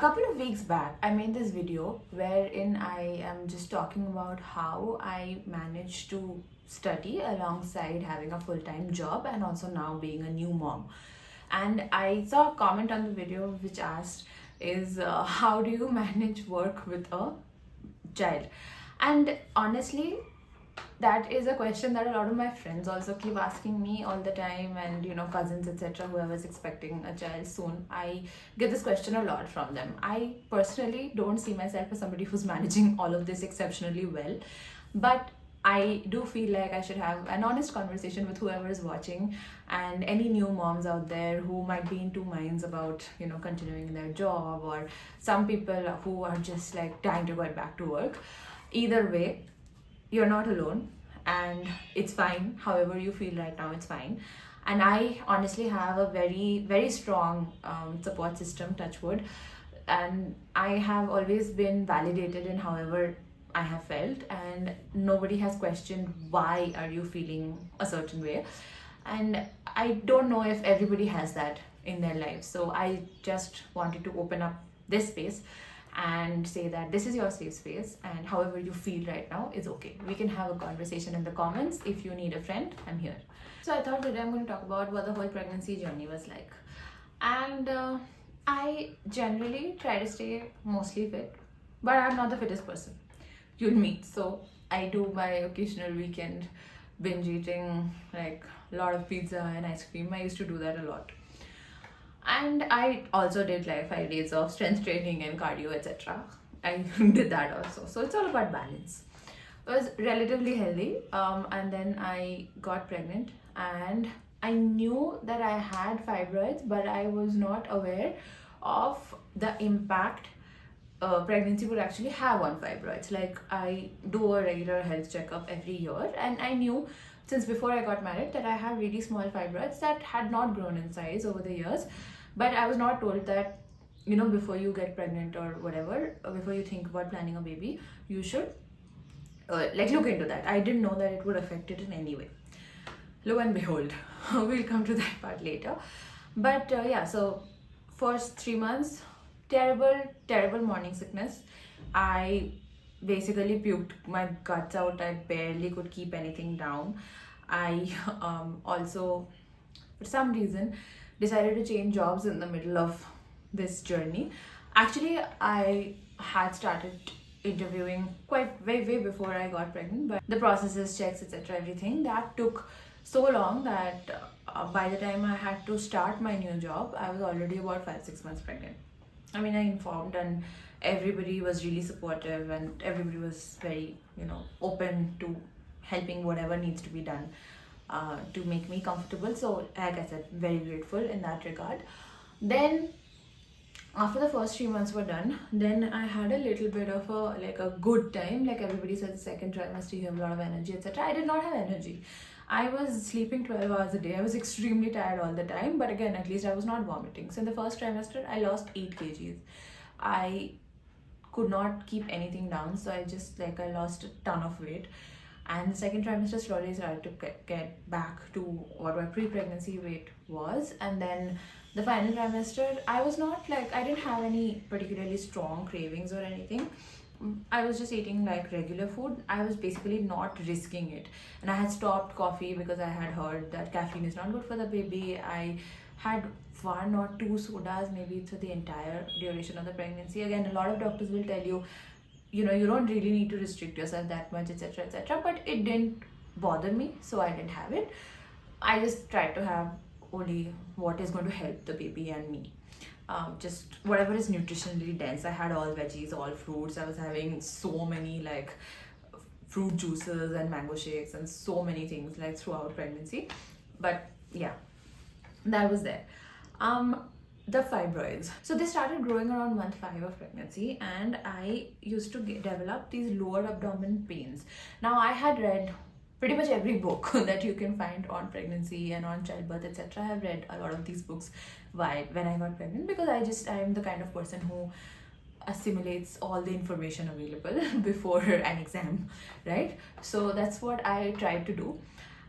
couple of weeks back, I made this video wherein I am just talking about how I managed to study alongside having a full-time job and also now being a new mom. And I saw a comment on the video which asked how do you manage work with a child? And honestly, that is a question that a lot of my friends also keep asking me all the time, and cousins, etc., whoever's expecting a child soon. I get this question a lot from them. I personally don't see myself as somebody who's managing all of this exceptionally well, but I do feel like I should have an honest conversation with whoever is watching, and any new moms out there who might be in two minds about continuing in their job, or some people who are just like dying to get back to work. Either way, you're not alone, and it's fine however you feel right now. It's fine. And I honestly have a very very strong support system, touch wood, and I have always been validated in however I have felt, and nobody has questioned why are you feeling a certain way. And I don't know if everybody has that in their lives, so I just wanted to open up this space and say that this is your safe space, and however you feel right now is okay. We can have a conversation in the comments. If you need a friend, I'm here. So I thought today I'm going to talk about what the whole pregnancy journey was like. And I generally try to stay mostly fit, but I'm not the fittest person you'll meet. So I do my occasional weekend binge eating, like a lot of pizza and ice cream. I used to do that a lot. And I also did like 5 days of strength training and cardio, etc. I did that also. So it's all about balance. I was relatively healthy, and then I got pregnant, and I knew that I had fibroids, but I was not aware of the impact pregnancy would actually have on fibroids. Like, I do a regular health checkup every year, and I knew since before I got married that I have really small fibroids that had not grown in size over the years. But I was not told that before you get pregnant or whatever, before you think about planning a baby, you should look into that. I didn't know that it would affect it in any way. Lo and behold, we'll come to that part later. But yeah, so first 3 months, terrible morning sickness. I basically puked my guts out. I barely could keep anything down. I also, for some reason, decided to change jobs in the middle of this journey. Actually, I had started interviewing quite way before I got pregnant, but the processes, checks, etc., everything that took so long that by the time I had to start my new job, I was already about 5-6 months pregnant. I mean, I informed, and everybody was really supportive, and everybody was very open to helping whatever needs to be done to make me comfortable. So like I said, very grateful in that regard. Then after the first 3 months were done, then I had a little bit of a good time. Like everybody says, the second trimester you have a lot of energy, etc. I did not have energy. I was sleeping 12 hours a day. I was extremely tired all the time, but again, at least I was not vomiting. So in the first trimester, I lost 8 kgs. I could not keep anything down, so I lost a ton of weight. And the second trimester slowly started to get back to what my pre-pregnancy weight was. And then the final trimester, I didn't have any particularly strong cravings or anything. I was just eating like regular food. I was basically not risking it. And I had stopped coffee because I had heard that caffeine is not good for the baby. I had 1 or 2 sodas maybe for the entire duration of the pregnancy. Again, a lot of doctors will tell you, you don't really need to restrict yourself that much, etc., etc. But it didn't bother me, so I didn't have it. I just tried to have only what is going to help the baby and me. Just whatever is nutritionally dense. I had all veggies, all fruits. I was having so many like fruit juices and mango shakes and so many things like throughout pregnancy. But yeah, that was there. The fibroids. So they started growing around month 5 of pregnancy, and I used to develop these lower abdomen pains. Now, I had read pretty much every book that you can find on pregnancy and on childbirth, etc. I have read a lot of these books when I got pregnant, because I am the kind of person who assimilates all the information available before an exam, right? So that's what I tried to do.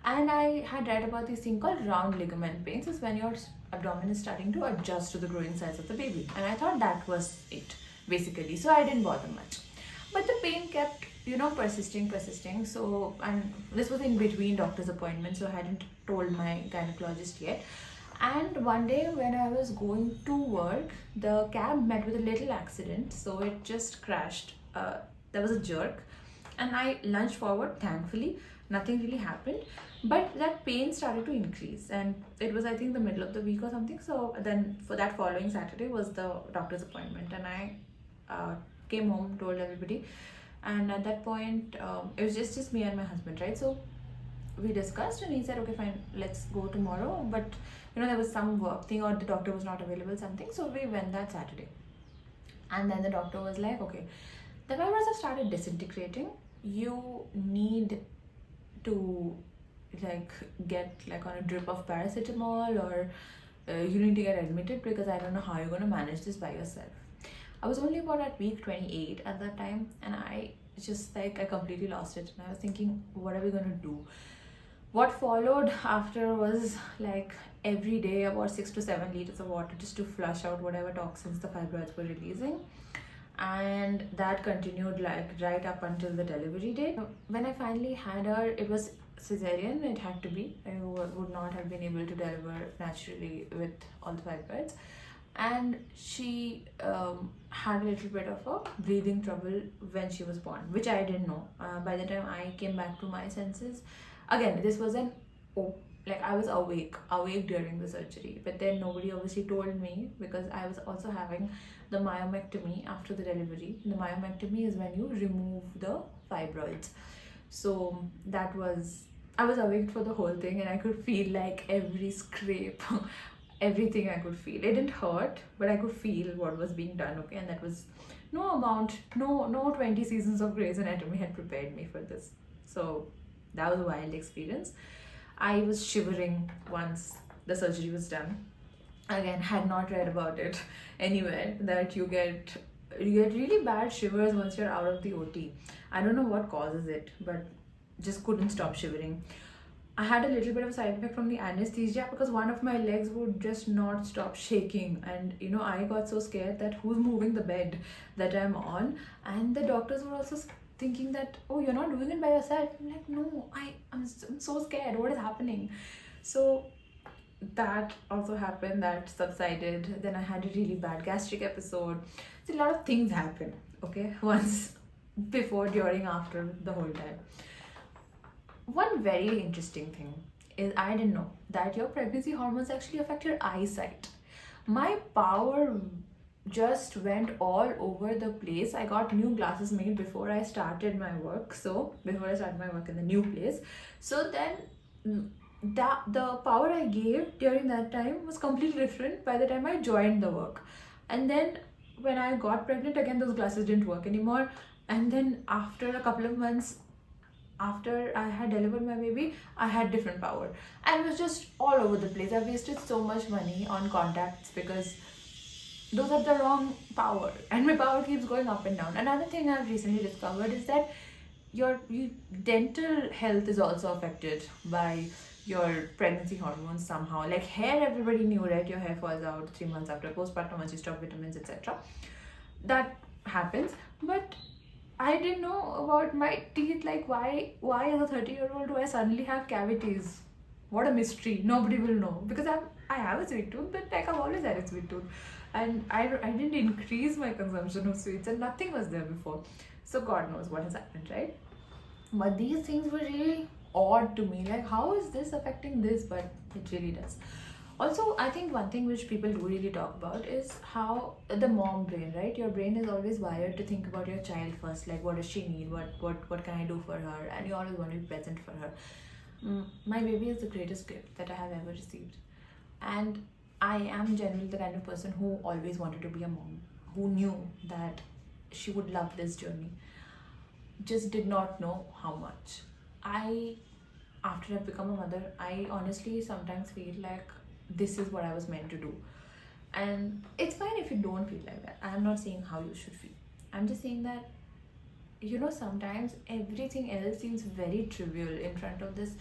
And I had read about this thing called round ligament pains. It's when your abdomen is starting to adjust to the growing size of the baby. And I thought that was it, basically. So I didn't bother much. But the pain kept, persisting. So, and this was in between doctor's appointments, so I hadn't told my gynecologist yet. And one day when I was going to work, the cab met with a little accident, so it just crashed. There was a jerk, and I lunged forward. Thankfully, nothing really happened, but that pain started to increase, and it was, I think, the middle of the week or something. So then, for that following Saturday was the doctor's appointment, and I came home, told everybody, and at that point, it was just me and my husband, right? So we discussed, and he said, okay, fine, let's go tomorrow. But there was some work thing, or the doctor was not available, something. So we went that Saturday, and then the doctor was like, okay, the fibroids have started disintegrating. You need to get on a drip of paracetamol, or you need to get admitted, because I don't know how you're going to manage this by yourself. I was only about at week 28 at that time, and I just I completely lost it, and I was thinking, what are we going to do? What followed after was every day about 6 to 7 liters of water, just to flush out whatever toxins the fibroids were releasing. And that continued right up until the delivery date. When I finally had her, it was cesarean. It had to be. I would not have been able to deliver naturally with all the fibroids. And she had a little bit of a breathing trouble when she was born, which I didn't know. By the time I came back to my senses, again, this was I was awake during the surgery, but then nobody obviously told me, because I was also having the myomectomy after the delivery. The myomectomy is when you remove the fibroids. So that was, I was awake for the whole thing, and I could feel every scrape, everything I could feel. It didn't hurt, but I could feel what was being done, okay? And that was no 20 seasons of Grey's Anatomy had prepared me for this. So that was a wild experience. I was shivering once the surgery was done. Again, had not read about it anywhere, that you get really bad shivers once you're out of the OT. I don't know what causes it, but just couldn't stop shivering. I had a little bit of a side effect from the anesthesia, because one of my legs would just not stop shaking, and I got so scared that who's moving the bed that I'm on. And the doctors were also thinking that, oh, you're not doing it by yourself. I'm like, no, I'm so scared, what is happening? So that also happened, that subsided. Then I had a really bad gastric episode. So a lot of things happen, okay, once, before, during, after, the whole time. One very interesting thing is, I didn't know that your pregnancy hormones actually affect your eyesight. My power just went all over the place. I got new glasses made before I started my work. So before I started my work in the new place. So then the power I gave during that time was completely different by the time I joined the work. And then when I got pregnant, again, those glasses didn't work anymore. And then after a couple of months, after I had delivered my baby, I had different power. And it was just all over the place. I wasted so much money on contacts, because those are the wrong power, and my power keeps going up and down. Another thing I've recently discovered is that your dental health is also affected by your pregnancy hormones somehow. Like hair, everybody knew, right? Your hair falls out 3 months after postpartum once you stop vitamins, etc. That happens. But I didn't know about my teeth. Why as a 30-year-old do I suddenly have cavities? What a mystery. Nobody will know, because I have a sweet tooth, but I've always had a sweet tooth. And I didn't increase my consumption of sweets, and nothing was there before. So God knows what has happened, right? But these things were really odd to me. How is this affecting this? But it really does. Also, I think one thing which people do really talk about is how the mom brain, right? Your brain is always wired to think about your child first. What does she need? What can I do for her? And you always want to be present for her. My baby is the greatest gift that I have ever received. And I am generally the kind of person who always wanted to be a mom, who knew that she would love this journey. Just did not know how much. After I've become a mother, I honestly sometimes feel like this is what I was meant to do. And it's fine if you don't feel like that. I'm not saying how you should feel. I'm just saying that, sometimes everything else seems very trivial in front of this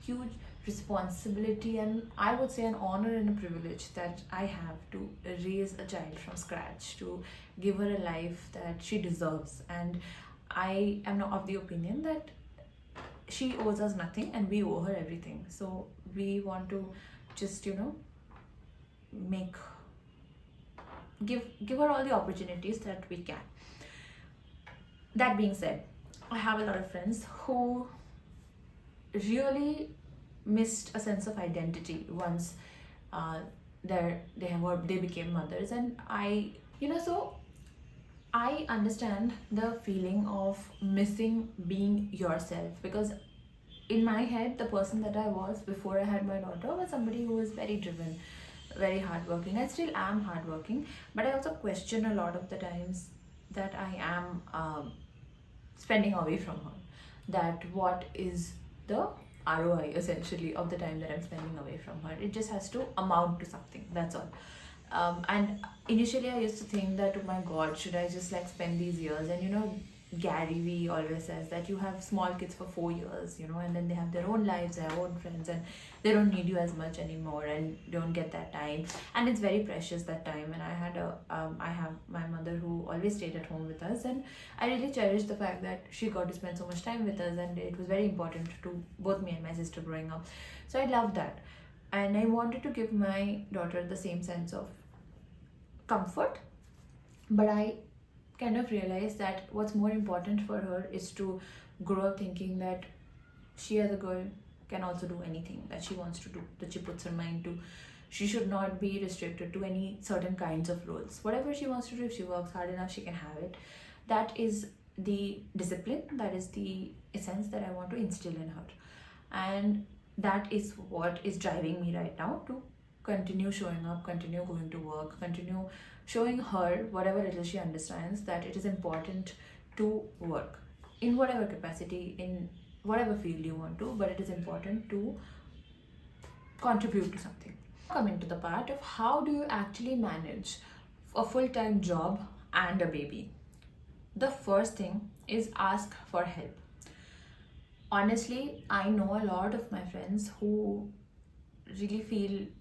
huge responsibility, and I would say an honor and a privilege that I have to raise a child from scratch, to give her a life that she deserves. And I am not of the opinion that she owes us nothing and we owe her everything. So we want to just, make give her all the opportunities that we can. That being said, I have a lot of friends who really missed a sense of identity once they became mothers. And so I understand the feeling of missing being yourself, because in my head, the person that I was before I had my daughter was somebody who was very driven, very hardworking. I still am hardworking, but I also question a lot of the times that I am spending away from her. That what is the ROI essentially of the time that I'm spending away from her? It just has to amount to something. That's all. And initially, I used to think that, oh my God, should I just like spend these years? And Gary Vee always says that you have small kids for 4 years, and then they have their own lives, their own friends, and they don't need you as much anymore, and don't get that time. And it's very precious, that time. And I have my mother who always stayed at home with us, and I really cherish the fact that she got to spend so much time with us, and it was very important to both me and my sister growing up. So I love that, and I wanted to give my daughter the same sense of comfort, but I kind of realized that what's more important for her is to grow up thinking that she as a girl can also do anything that she wants to do, that she puts her mind to. She should not be restricted to any certain kinds of roles. Whatever she wants to do, if she works hard enough, she can have it. That is the discipline, that is the essence that I want to instill in her. And that is what is driving me right now to continue showing up, continue going to work, continue showing her whatever little she understands, that it is important to work in whatever capacity, in whatever field you want to, but it is important to contribute to something. Coming to the part of how do you actually manage a full-time job and a baby. The first thing is ask for help. Honestly, I know a lot of my friends who really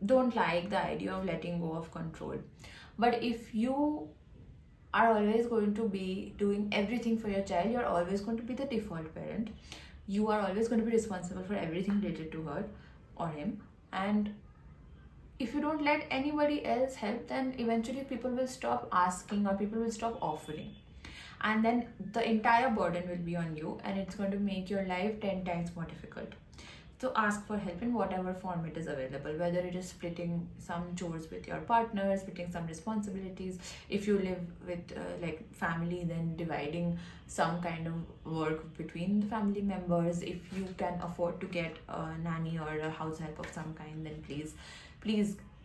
don't like the idea of letting go of control. But if you are always going to be doing everything for your child, you're always going to be the default parent. You are always going to be responsible for everything related to her or him. And if you don't let anybody else help, then eventually people will stop asking or people will stop offering. And then the entire burden will be on you, and it's going to make your life 10 times more difficult. So ask for help in whatever form it is available, whether it is splitting some chores with your partner, splitting some responsibilities. If you live with family, then dividing some kind of work between the family members. If you can afford to get a nanny or a house help of some kind, then please,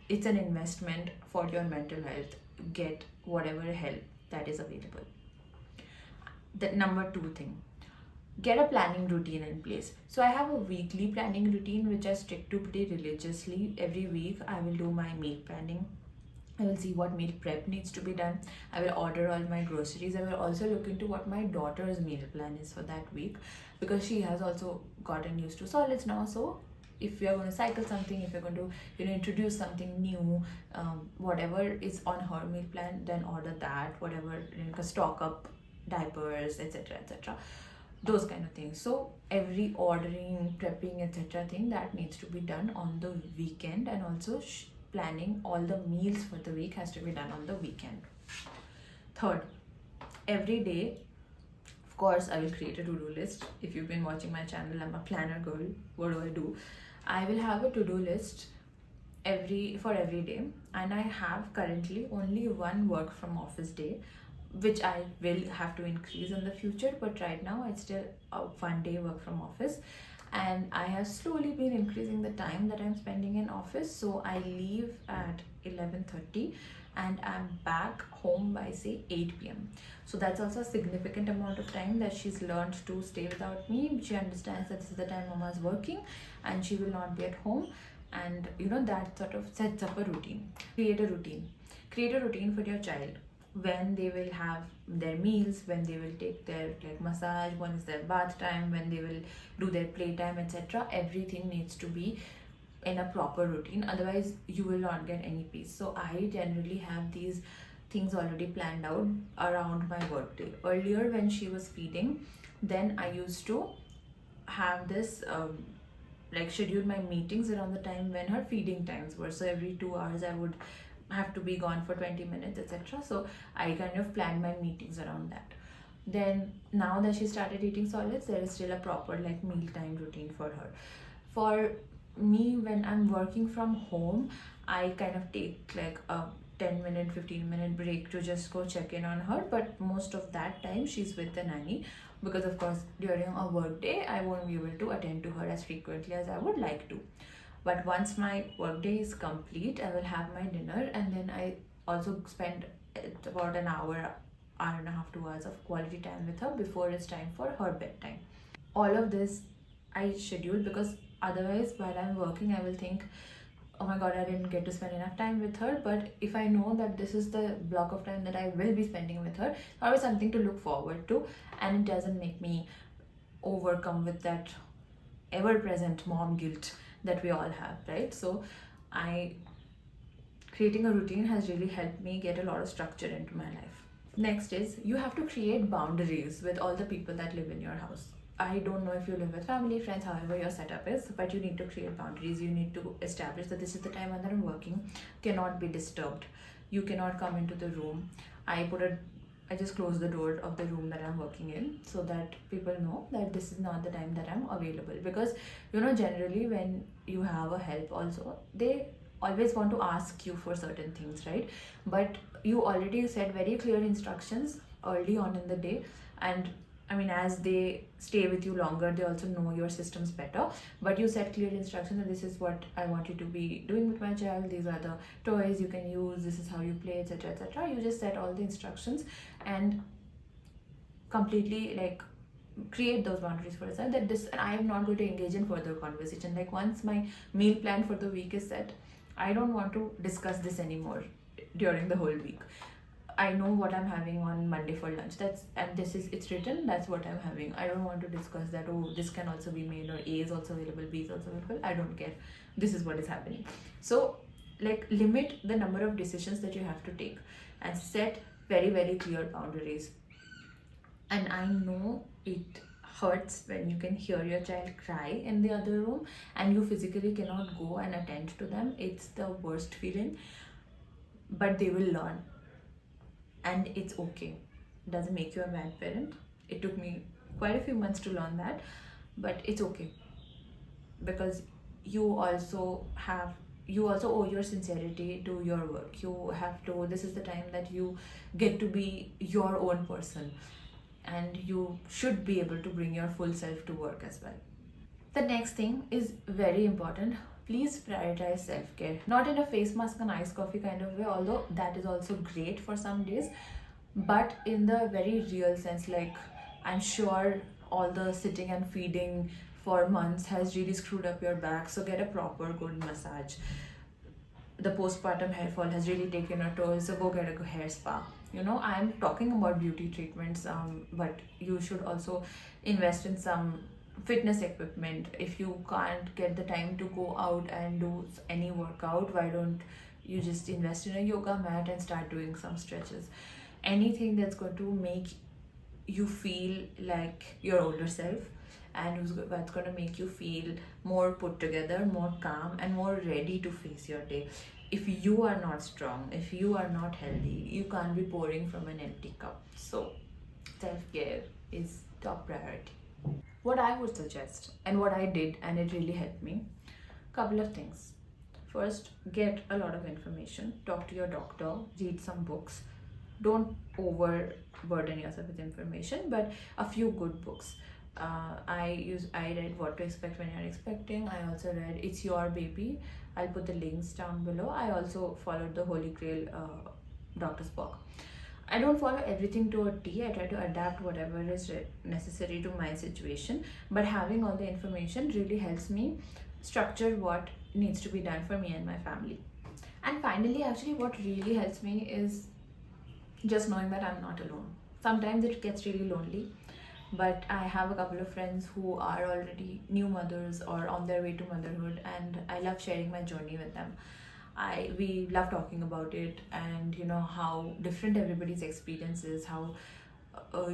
it's an investment for your mental health. Get whatever help that is available. The number 2 thing, get a planning routine in place. So I have a weekly planning routine which I stick to pretty religiously. Every week I will do my meal planning. I will see what meal prep needs to be done. I will order all my groceries. I will also look into what my daughter's meal plan is for that week, because she has also gotten used to solids now. So if you're going to cycle something, if you're going to introduce something new, whatever is on her meal plan, then order that. Whatever, stock up diapers, etc., those kind of things. So every ordering, prepping, etc. thing that needs to be done on the weekend, and also planning all the meals for the week has to be done on the weekend. Third, every day, of course, I will create a to-do list. If you've been watching my channel, I'm a planner girl. What do? I will have a to-do list for every day, and I have currently only one work from office day, which I will have to increase in the future, but right now it's still a 1 day work from office. And I have slowly been increasing the time that I'm spending in office. So I leave at 11:30 and I'm back home by say 8 p.m. So that's also a significant amount of time that she's learned to stay without me. She understands that this is the time mama's working and she will not be at home, and that sort of sets up a routine. Create a routine for your child. when they will have their meals, when they will take their like massage, when is their bath time, when they will do their playtime, etc. Everything needs to be in a proper routine, otherwise you will not get any peace. So I generally have these things already planned out around my birthday. Earlier when she was feeding, then I used to have this like schedule my meetings around the time when her feeding times were. So every 2 hours I would have to be gone for 20 minutes, etc. So I kind of planned my meetings around that. Then now that she started eating solids, there is still a proper like mealtime routine for her. For me, when I'm working from home, I kind of take like a 10-minute 15-minute break to just go check in on her, but most of that time she's with the nanny, because of course during a work day I won't be able to attend to her as frequently as I would like to. But once my work day is complete, I will have my dinner, and then I also spend about an hour and a half, 2 hours of quality time with her before it's time for her bedtime. All of this I schedule, because otherwise while I'm working I will think, oh my god, I didn't get to spend enough time with her. But if I know that this is the block of time that I will be spending with her, it's always something to look forward to, and it doesn't make me overcome with that ever present mom guilt that we all have, right? So I creating a routine has really helped me get a lot of structure into my life. Next is, you have to create boundaries with all the people that live in your house. I don't know if you live with family, friends, however your setup is, but you need to create boundaries. You need to establish that this is the time when I'm working, cannot be disturbed. You cannot come into the room. I just close the door of the room that I'm working in, so that people know that this is not the time that I'm available. Because generally when you have a help also, they always want to ask you for certain things, right? But you already set very clear instructions early on in the day, and I mean, as they stay with you longer, they also know your systems better. But you set clear instructions that this is what I want you to be doing with my child. These are the toys you can use. This is how you play, etc., etc. You just set all the instructions and completely like create those boundaries for yourself. That this, I am not going to engage in further conversation. Like once my meal plan for the week is set, I don't want to discuss this anymore during the whole week. I know what I'm having on Monday for lunch. It's written, that's what I'm having. I don't want to discuss that, oh, this can also be made, or A is also available, B is also available. I don't care. This is what is happening. So, like, limit the number of decisions that you have to take and set very, very clear boundaries. And I know it hurts when you can hear your child cry in the other room and you physically cannot go and attend to them. It's the worst feeling, but they will learn. And it's okay. It doesn't make you a bad parent. It took me quite a few months to learn that, but it's okay, because you also owe your sincerity to your work. This is the time that you get to be your own person, and you should be able to bring your full self to work as well. The next thing is very important. Please prioritize self-care. Not in a face mask and iced coffee kind of way, although that is also great for some days, but in the very real sense. Like, I'm sure all the sitting and feeding for months has really screwed up your back, so get a proper good massage. The postpartum hair fall has really taken a toll, so go get a hair spa. I'm talking about beauty treatments, but you should also invest in some fitness equipment. If you can't get the time to go out and do any workout, why don't you just invest in a yoga mat and start doing some stretches? Anything that's going to make you feel like your older self, and that's going to make you feel more put together, more calm, and more ready to face your day. If you are not strong, if you are not healthy, you can't be pouring from an empty cup. So self-care is top priority. What I would suggest, and what I did, and it really helped me, couple of things. First, get a lot of information. Talk to your doctor, read some books. Don't overburden yourself with information, but a few good books. I read What to Expect When You're Expecting. I also read It's Your Baby. I'll put the links down below. I also followed the Holy Grail Dr. Spock. I don't follow everything to a T. I try to adapt whatever is necessary to my situation, but having all the information really helps me structure what needs to be done for me and my family. And finally, actually, what really helps me is just knowing that I'm not alone. Sometimes it gets really lonely, but I have a couple of friends who are already new mothers or on their way to motherhood, and I love sharing my journey with them. We love talking about it, and how different everybody's experience is, how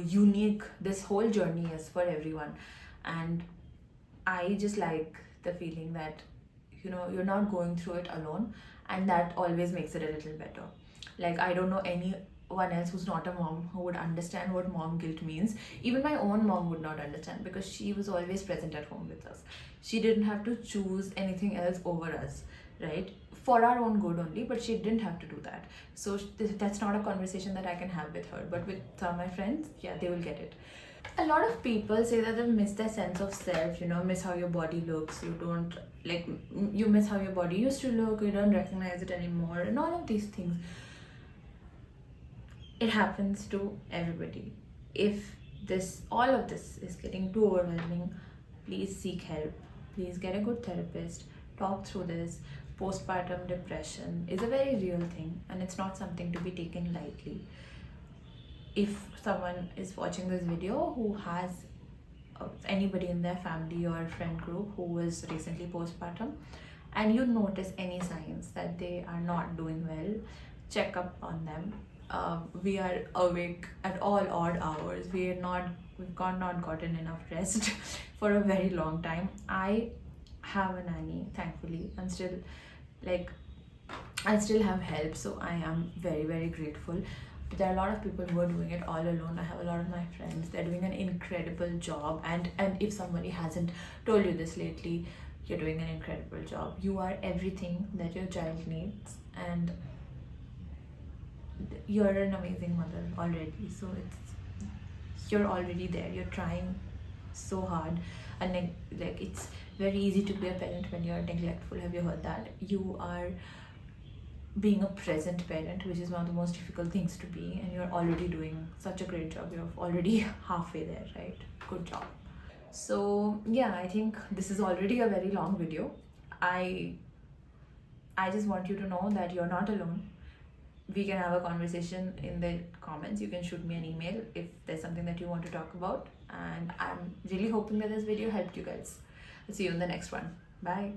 unique this whole journey is for everyone. And I just like the feeling that you're not going through it alone, and that always makes it a little better. Like, I don't know anyone else who's not a mom who would understand what mom guilt means. Even my own mom would not understand, because she was always present at home with us. She didn't have to choose anything else over us, right? For our own good only, but she didn't have to do that. So that's not a conversation that I can have with her. But with some of my friends, yeah, they will get it. A lot of people say that they miss their sense of self, miss how your body looks. You don't like, you miss how your body used to look, you don't recognize it anymore, and all of these things. It happens to everybody. If all of this is getting too overwhelming, please seek help. Please get a good therapist. Talk through this. Postpartum depression is a very real thing, and it's not something to be taken lightly. If someone is watching this video who has anybody in their family or friend group who was recently postpartum, and you notice any signs that they are not doing well, check up on them. We are awake at all odd hours. We've not gotten enough rest for a very long time. I have a nanny, thankfully. I still have help, so I am very, very grateful. But there are a lot of people who are doing it all alone. I have a lot of my friends, they're doing an incredible job, and if somebody hasn't told you this lately, you're doing an incredible job. You are everything that your child needs, and you're an amazing mother already. So you're already there. You're trying so hard, and like it's very easy to be a parent when you're neglectful. Have you heard that? You are being a present parent, which is one of the most difficult things to be, and you're already doing such a great job. You're already halfway there, right? Good job. So yeah, I think this is already a very long video. I just want you to know that you're not alone. We can have a conversation in the comments. You can shoot me an email if there's something that you want to talk about, and I'm really hoping that this video helped you guys. I'll see you in the next one. Bye.